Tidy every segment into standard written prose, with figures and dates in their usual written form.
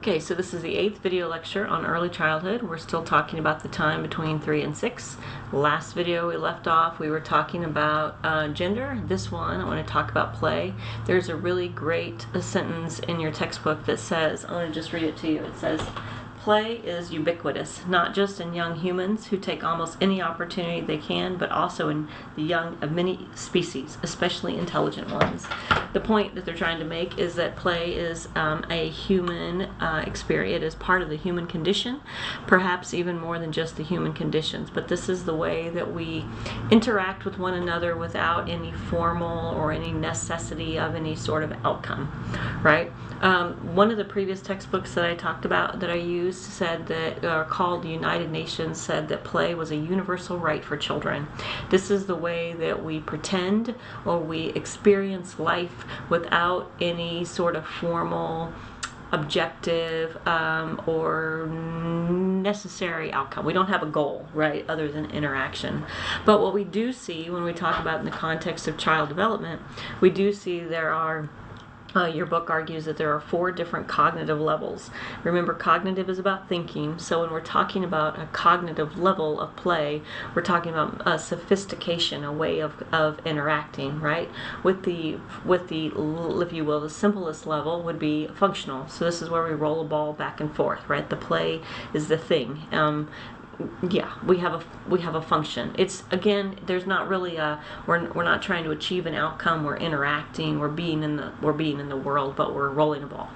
Okay, so this is the 8th video lecture on early childhood. We're still talking about the time between 3 and 6. Last video we left off, we were talking about gender. This one, I want to talk about play. There's a really great sentence in your textbook that says, I want to just read it to you. It says, play is ubiquitous, not just in young humans who take almost any opportunity they can, but also in the young of many species, especially intelligent ones. The point that they're trying to make is that play is a human experience. It is part of the human condition, perhaps even more than just the human conditions. But this is the way that we interact with one another without any formal or any necessity of any sort of outcome, right? One of the previous textbooks that I talked about, that I used, said that, called the United Nations, said that play was a universal right for children. This is the way that we pretend or we experience life without any sort of formal objective or necessary outcome. We don't have a goal, right, other than interaction. But what we do see when we talk about in the context of child development, we do see there are your book argues that there are 4 different cognitive levels. Remember, cognitive is about thinking, so when we're talking about a cognitive level of play, we're talking about a sophistication, a way of interacting, right? With the, if you will, the simplest level would be functional. So this is where we roll a ball back and forth, right? The play is the thing. Yeah, we have a function. It's, again, there's not really a, we're not trying to achieve an outcome. We're interacting. We're being in the world, but we're rolling a ball.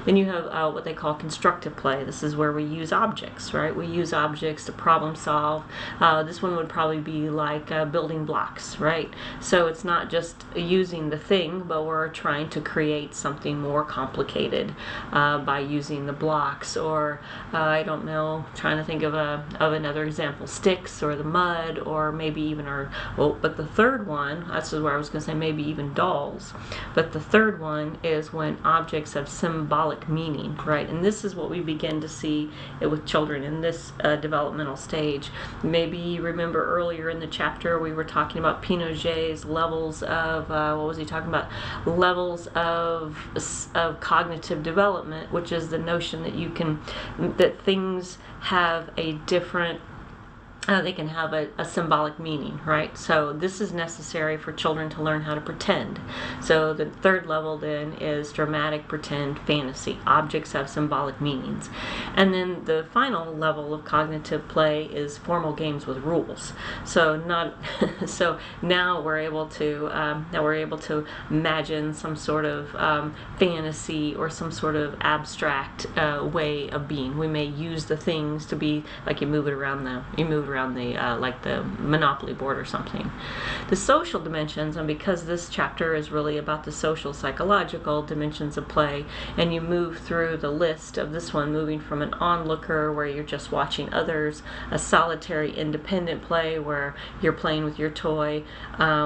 Then you have what they call constructive play. This is where we use objects, right? We use objects to problem solve. This one would probably be like building blocks, right? So it's not just using the thing, but we're trying to create something more complicated by using the blocks, or I don't know, trying to think of another example, sticks or the mud, or maybe even but the third one, that's where I was going to say maybe even dolls, but the third one is when objects have symbolic meaning, right? And this is what we begin to see with children in this developmental stage. Maybe you remember earlier in the chapter we were talking about Piaget's levels of, what was he talking about? Levels of cognitive development, which is the notion that that things have a different they can have a symbolic meaning, right? So this is necessary for children to learn how to pretend. So the third level then is dramatic pretend fantasy. Objects have symbolic meanings. And then the final level of cognitive play is formal games with rules. So now we're able to imagine some sort of fantasy or some sort of abstract way of being. We may use the things to be like you move around the like the Monopoly board or something. The social dimensions, and because this chapter is really about the social psychological dimensions of play, and you move through the list of this one, moving from an onlooker where you're just watching others, a solitary independent play where you're playing with your toy,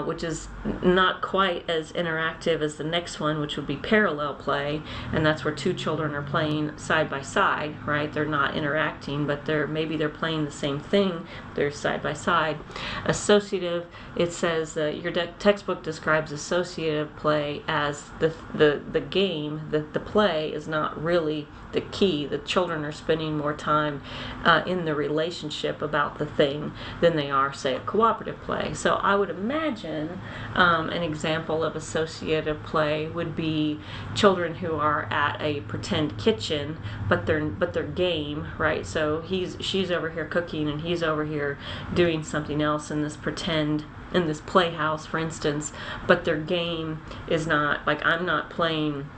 which is not quite as interactive as the next one, which would be parallel play, and that's where 2 children are playing side by side, right? They're not interacting, but maybe they're playing the same thing. They're side by side. Associative, it says your textbook describes associative play as the game, that the play is not really the key. The children are spending more time in the relationship about the thing than they are, say, a cooperative play. So I would imagine an example of associative play would be children who are at a pretend kitchen, but they're game, right? So she's over here cooking and he's over here doing something else in this playhouse, for instance, but their game is not, like, I'm not playing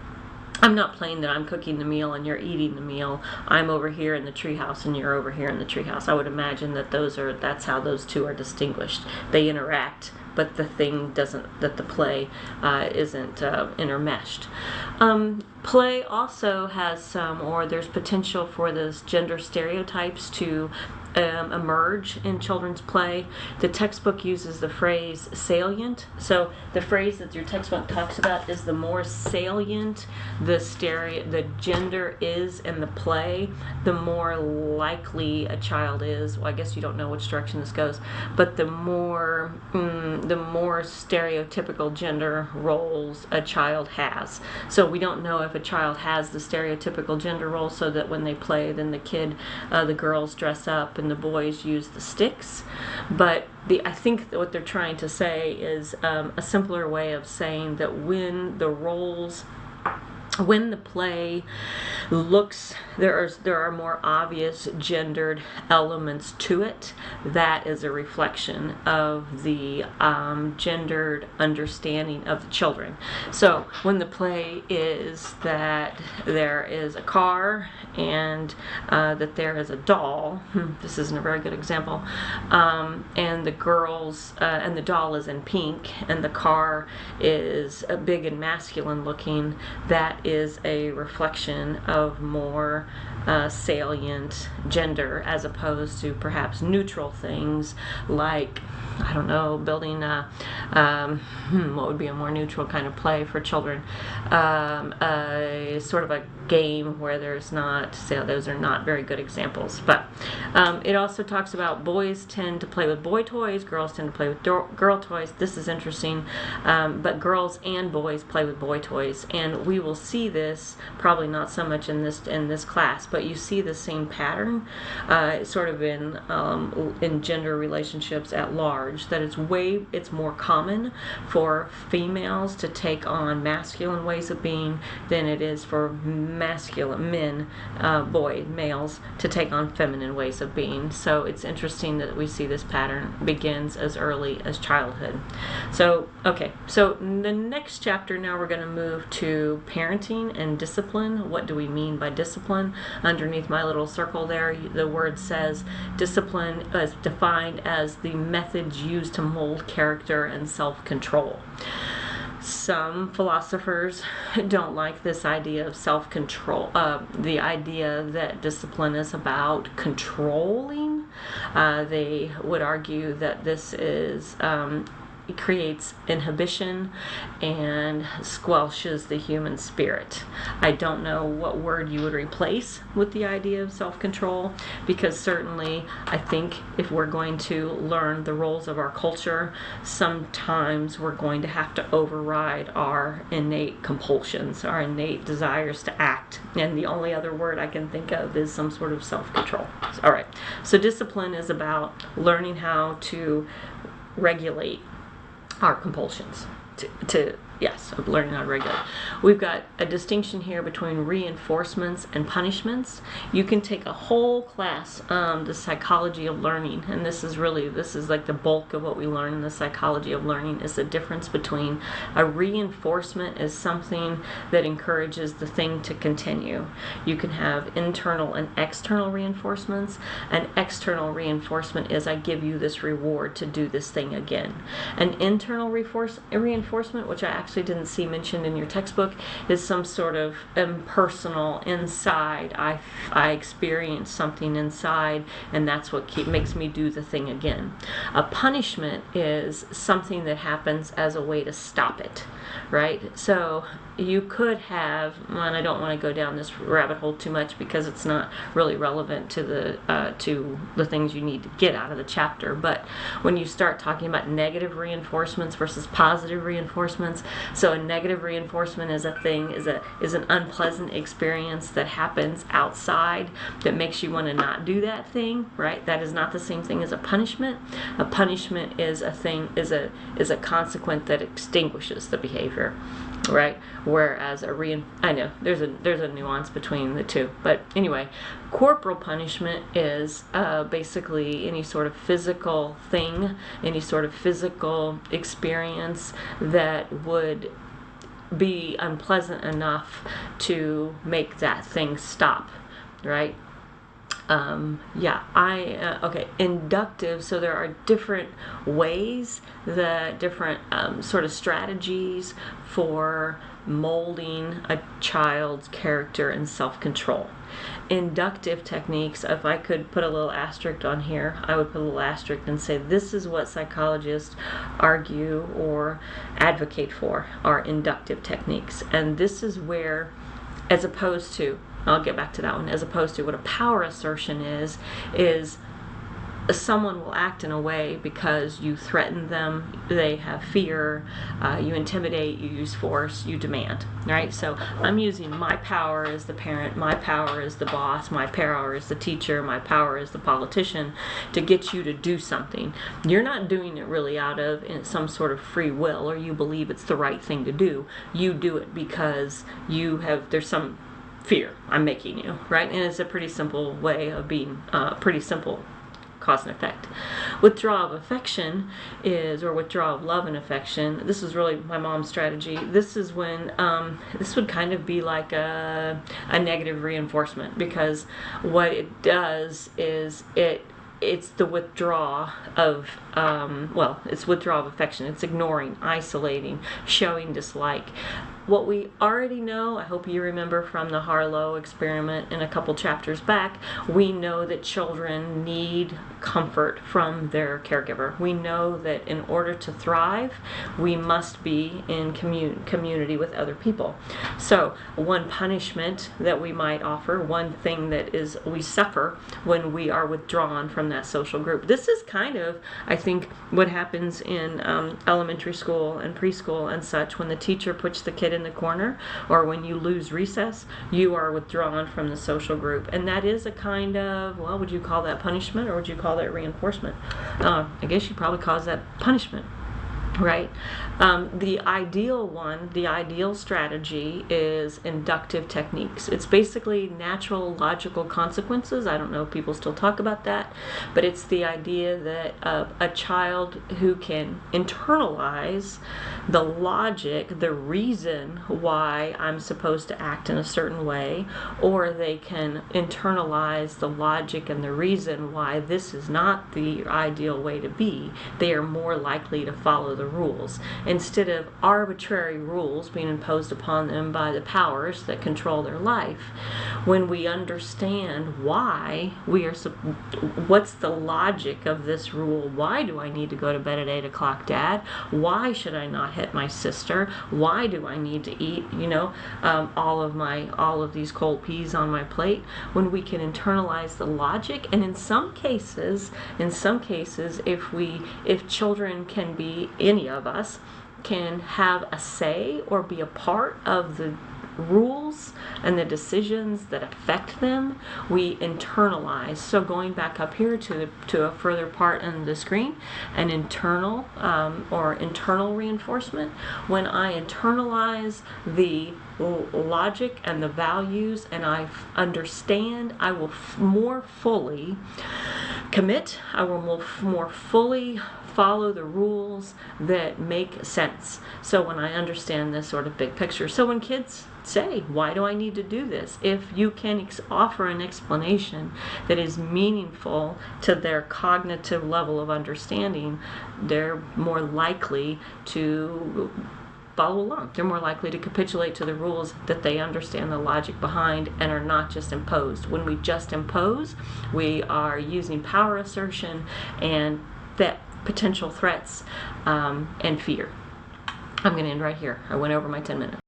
that I'm cooking the meal and you're eating the meal. I'm over here in the treehouse and you're over here in the treehouse. I would imagine that that's how those 2 are distinguished. They interact, but the play isn't intermeshed. Play also has there's potential for those gender stereotypes to emerge in children's play. The textbook uses the phrase salient. So the phrase that your textbook talks about is the more salient the gender is in the play, the more likely a child is. Well, I guess you don't know which direction this goes, but the more stereotypical gender roles a child has. So we don't know if a child has the stereotypical gender role, so that when they play, then the girls dress up and the boys use the sticks. But I think that what they're trying to say is a simpler way of saying that when the play looks, there are more obvious gendered elements to it, that is a reflection of the gendered understanding of the children. So when the play is that there is a car and that there is a doll, this isn't a very good example, and the girls, and the doll is in pink and the car is big and masculine looking, that is a reflection of more salient gender, as opposed to perhaps neutral things like, I don't know, building what would be a more neutral kind of play for children, sort of a game where there's not, so those are not very good examples. But it also talks about boys tend to play with boy toys, girls tend to play with girl toys. This is interesting, but girls and boys play with boy toys, and we will see this probably not so much in this class, but you see the same pattern sort of in gender relationships at large, that it's more common for females to take on masculine ways of being than it is for masculine males to take on feminine ways of being. So it's interesting that we see this pattern begins as early as childhood. So the next chapter, now we're going to move to parenting and discipline. What do we mean by discipline? Underneath my little circle there, the word says discipline is defined as the methods used to mold character and self-control. Some philosophers don't like this idea of self-control, the idea that discipline is about controlling. They would argue that this is it creates inhibition and squelches the human spirit. I don't know what word you would replace with the idea of self-control, because certainly I think if we're going to learn the roles of our culture, sometimes we're going to have to override our innate compulsions, our innate desires to act. And the only other word I can think of is some sort of self-control. All right. So discipline is about learning how to regulate our compulsions, learning how to regulate. We've got a distinction here between reinforcements and punishments. You can take a whole class, the psychology of learning, and this is like the bulk of what we learn in the psychology of learning, is the difference between a reinforcement is something that encourages the thing to continue. You can have internal and external reinforcements. An external reinforcement is, I give you this reward to do this thing again. An internal reinforcement, which I actually didn't see mentioned in your textbook, is some sort of impersonal, inside. I experience something inside, and that's what makes me do the thing again. A punishment is something that happens as a way to stop it, right? So you could have, and I don't want to go down this rabbit hole too much because it's not really relevant to the things you need to get out of the chapter, but when you start talking about negative reinforcements versus positive reinforcements, so a negative reinforcement is an unpleasant experience that happens outside that makes you want to not do that thing, right? That is not the same thing as a punishment. A punishment is a consequence that extinguishes the behavior, right? Whereas I know there's a nuance between the two, but anyway, corporal punishment is basically any sort of physical thing, any sort of physical experience that would be unpleasant enough to make that thing stop, right? Inductive, so there are different ways, different sort of strategies for molding a child's character and self-control. Inductive techniques, if I could put a little asterisk on here, I would put a little asterisk and say this is what psychologists argue or advocate for, are inductive techniques. And this is where, as opposed to, I'll get back to that one, as opposed to what a power assertion is someone will act in a way because you threaten them, they have fear, you intimidate, you use force, you demand, right? So I'm using my power as the parent, my power as the boss, my power as the teacher, my power as the politician to get you to do something. You're not doing it really out of some sort of free will or you believe it's the right thing to do. You do it because there's some fear I'm making you, right? And it's a pretty simple way of being, pretty simple cause and effect. Withdrawal of affection or withdrawal of love and affection, this is really my mom's strategy. This is when, this would kind of be like a negative reinforcement, because what it does is it's the withdrawal of, it's withdrawal of affection. It's ignoring, isolating, showing dislike. What we already know, I hope you remember from the Harlow experiment in a couple chapters back, we know that children need comfort from their caregiver. We know that in order to thrive, we must be in community with other people. So one punishment that we might offer, one thing that is we suffer when we are withdrawn from that social group. This is kind of, I think, what happens in elementary school and preschool and such. When the teacher puts the kid in the corner, or when you lose recess, you are withdrawn from the social group. And that is a kind of, well, would you call that punishment or would you call that reinforcement? I guess you probably call that punishment. Right? The ideal strategy is inductive techniques. It's basically natural logical consequences. I don't know if people still talk about that, but it's the idea that a child who can internalize the logic, the reason why I'm supposed to act in a certain way, or they can internalize the logic and the reason why this is not the ideal way to be, they are more likely to follow the rules instead of arbitrary rules being imposed upon them by the powers that control their life. When we understand why what's the logic of this rule? Why do I need to go to bed at 8 o'clock, Dad? Why should I not hit my sister? Why do I need to eat, all of these cold peas on my plate? When we can internalize the logic, and in some cases, if children can be, any of us can have a say or be a part of the rules and the decisions that affect them, we internalize. So going back up here to a further part in the screen, an internal reinforcement. When I internalize the logic and the values and I understand, I will more fully commit. I will more fully follow the rules that make sense. So when I understand this sort of big picture. So when kids say, why do I need to do this? If you can offer an explanation that is meaningful to their cognitive level of understanding, they're more likely to follow along. They're more likely to capitulate to the rules that they understand the logic behind and are not just imposed. When we just impose, we are using power assertion and that potential threats and fear. I'm going to end right here. I went over my 10 minutes.